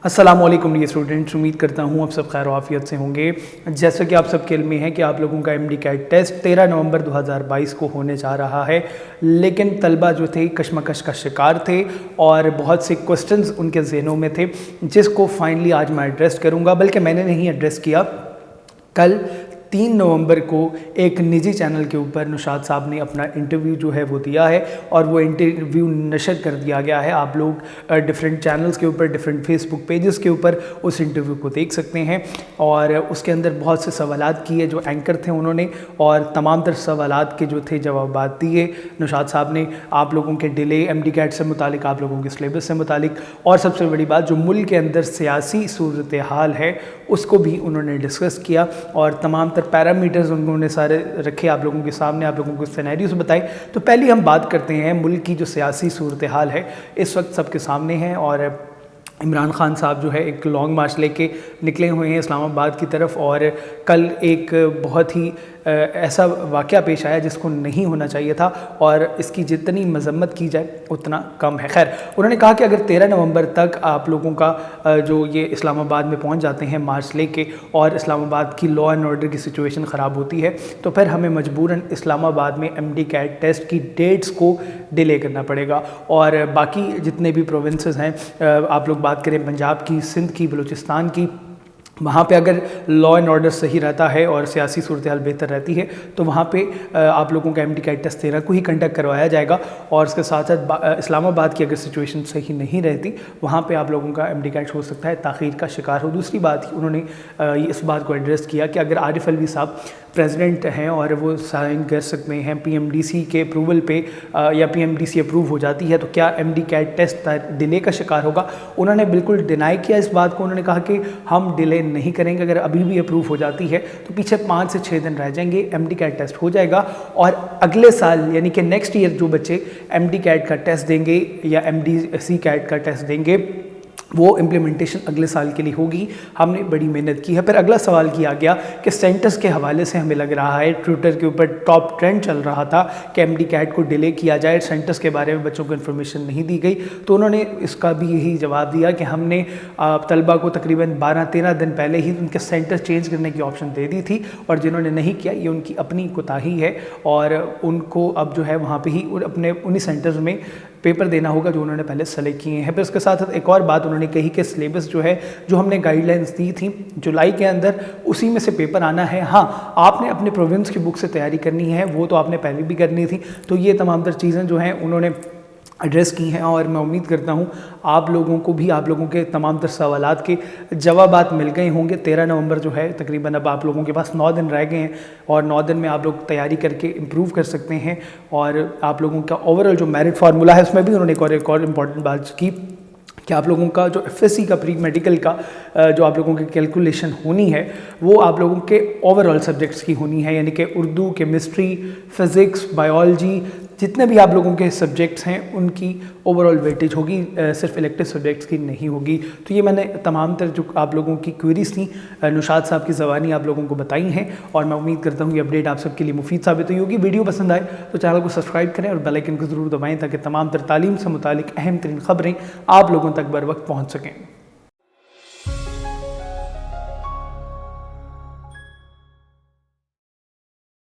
السلام علیکم dear students, امید کرتا ہوں آپ سب خیر و عافیت سے ہوں گے۔ جیسا کہ آپ سب کے علم میں ہے کہ آپ لوگوں کا ایم ڈی کیٹ ٹیسٹ 13 نومبر 2022 کو ہونے جا رہا ہے، لیکن طلبہ جو تھے کشمکش کا شکار تھے اور بہت سے کوسچنز ان کے ذہنوں میں تھے، جس کو فائنلی آج میں ایڈریس کروں گا۔ بلکہ میں نے نہیں ایڈریس کیا، کل 3 نومبر کو ایک نجی چینل کے اوپر نشاط صاحب نے اپنا انٹرویو جو ہے وہ دیا ہے، اور وہ انٹرویو نشر کر دیا گیا ہے۔ آپ لوگ ڈیفرنٹ چینلز کے اوپر، ڈیفرنٹ فیس بک پیجز کے اوپر اس انٹرویو کو دیکھ سکتے ہیں، اور اس کے اندر بہت سے سوالات کیے جو اینکر تھے انہوں نے، اور تمام تر سوالات کے جو تھے جوابات دیے نشاط صاحب نے، آپ لوگوں کے ڈیلے ایم ڈی کیٹ سے متعلق، آپ لوگوں کے سلیبس سے متعلق، اور سب سے بڑی بات جو ملک کے اندر سیاسی صورتحال ہے اس کو بھی انہوں نے ڈسکس کیا، اور تمام تر پیرامیٹرز انہوں نے سارے رکھے آپ لوگوں کے سامنے، آپ لوگوں کو سینیریوز بتائے۔ تو پہلی ہم بات کرتے ہیں ملک کی جو سیاسی صورتحال ہے اس وقت سب کے سامنے ہے، اور عمران خان صاحب جو ہے ایک لانگ مارچ لے کے نکلے ہوئے ہیں اسلام آباد کی طرف، اور کل ایک بہت ہی ایسا واقعہ پیش آیا جس کو نہیں ہونا چاہیے تھا، اور اس کی جتنی مذمت کی جائے اتنا کم ہے۔ خیر، انہوں نے کہا کہ اگر 13 نومبر تک آپ لوگوں کا جو یہ اسلام آباد میں پہنچ جاتے ہیں مارچ لے کے، اور اسلام آباد کی لا اینڈ آرڈر کی سچویشن خراب ہوتی ہے، تو پھر ہمیں مجبوراً اسلام آباد میں ایم ڈی کیٹ ٹیسٹ کی ڈیٹس کو ڈیلے کرنا پڑے گا، اور باقی جتنے بھی پروونسز ہیں، آپ لوگ بات کریں پنجاب کی، سندھ کی، بلوچستان کی، وہاں پہ اگر لا اینڈ آرڈر صحیح رہتا ہے اور سیاسی صورتحال بہتر رہتی ہے تو وہاں پہ آپ لوگوں کا ایم ڈی کیٹ ٹیسٹ 13 کو ہی کنڈکٹ کروایا جائے گا، اور اس کے ساتھ ساتھ اسلام آباد کی اگر سچویشن صحیح نہیں رہتی وہاں پہ آپ لوگوں کا ایم ڈی کیٹ ہو سکتا ہے تاخیر کا شکار ہو۔ دوسری بات انہوں نے اس بات کو ایڈریس کیا کہ اگر عارف علوی صاحب پریزیڈنٹ ہیں اور وہ سائن کر سکتے ہیں پی ایم ڈی سی کے اپروول پہ، یا P M D C approve ہو جاتی ہے، تو کیا MDCAT test delay کا شکار ہوگا؟ انہوں نے بالکل ڈینائی کیا اس بات کو۔ انہوں نے کہا کہ ہم ڈیلے نہیں کریں گے، اگر ابھی بھی اپروو ہو جاتی ہے تو پیچھے 5 سے 6 دن رہ جائیں گے، ایم ڈی کیٹ ٹیسٹ ہو جائے گا، اور اگلے سال یعنی کہ نیکسٹ ایئر جو بچے ایم ڈی کیٹ کا ٹیسٹ دیں گے یا ایم ڈی سی کیٹ کا ٹیسٹ دیں گے وہ امپلیمنٹیشن اگلے سال کے لیے ہوگی۔ ہم نے بڑی محنت کی ہے۔ پھر اگلا سوال کیا گیا کہ سینٹرز کے حوالے سے ہمیں لگ رہا ہے، ٹویٹر کے اوپر ٹاپ ٹرینڈ چل رہا تھا کہ ایم ڈی کیٹ کو ڈیلے کیا جائے، سینٹرز کے بارے میں بچوں کو انفارمیشن نہیں دی گئی، تو انہوں نے اس کا بھی یہی جواب دیا کہ ہم نے طلبہ کو تقریباً 12-13 دن پہلے ہی ان کے سینٹر چینج کرنے کی آپشن دے دی تھی، اور جنہوں نے نہیں کیا یہ ان کی اپنی کوتاہی ہے، اور ان کو اب جو ہے وہاں پہ ہی اپنے انہی سینٹرز میں پیپر دینا ہوگا جو انہوں نے پہلے سلیکٹ کیے ہیں۔ پھر اس کے ساتھ ایک اور بات انہوں نے کہی کہ سلیبس جو ہے، جو ہم نے گائیڈ لائنز دی تھیں جولائی کے اندر، اسی میں سے پیپر آنا ہے۔ ہاں، آپ نے اپنے پروونس کی بک سے تیاری کرنی ہے، وہ تو آپ نے پہلے بھی کرنی تھی۔ تو یہ تمام تر چیزیں جو ہیں انہوں نے ایڈریس کی ہیں، اور میں امید کرتا ہوں آپ لوگوں کو بھی آپ لوگوں کے تمام تر سوالات کے جوابات مل گئے ہوں گے۔ 13 نومبر جو ہے تقریباً اب آپ لوگوں کے پاس 9 دن رہ گئے ہیں، اور 9 دن میں آپ لوگ تیاری کر کے امپروو کر سکتے ہیں، اور آپ لوگوں کا اوورآل جو میرٹ فارمولا ہے اس میں بھی انہوں نے ایک اور امپورٹنٹ بات کی کہ آپ لوگوں کا جو ایف ایس سی کا پری میڈیکل کا جو آپ لوگوں کی کیلکولیشن ہونی ہے وہ آپ لوگوں کے اوورآل سبجیکٹس کی ہونی ہے، یعنی کہ اردو، کیمسٹری، فزکس، بایولوجی، جتنے بھی آپ لوگوں کے سبجیکٹس ہیں ان کی اوورآل ویٹیج ہوگی، صرف الیکٹو سبجیکٹس کی نہیں ہوگی۔ تو یہ میں نے تمام تر جو آپ لوگوں کی کوئریز تھیں نشاط صاحب کی زبانی آپ لوگوں کو بتائی ہیں، اور میں امید کرتا ہوں یہ اپڈیٹ آپ سب کے لیے مفید ثابت ہوئی ہوگی۔ ویڈیو پسند آئے تو چینل کو سبسکرائب کریں اور بیل آئیکن کو ضرور دبائیں تاکہ تمام تر تعلیم سے متعلق اہم ترین خبریں آپ لوگوں تک بر وقت پہنچ سکیں۔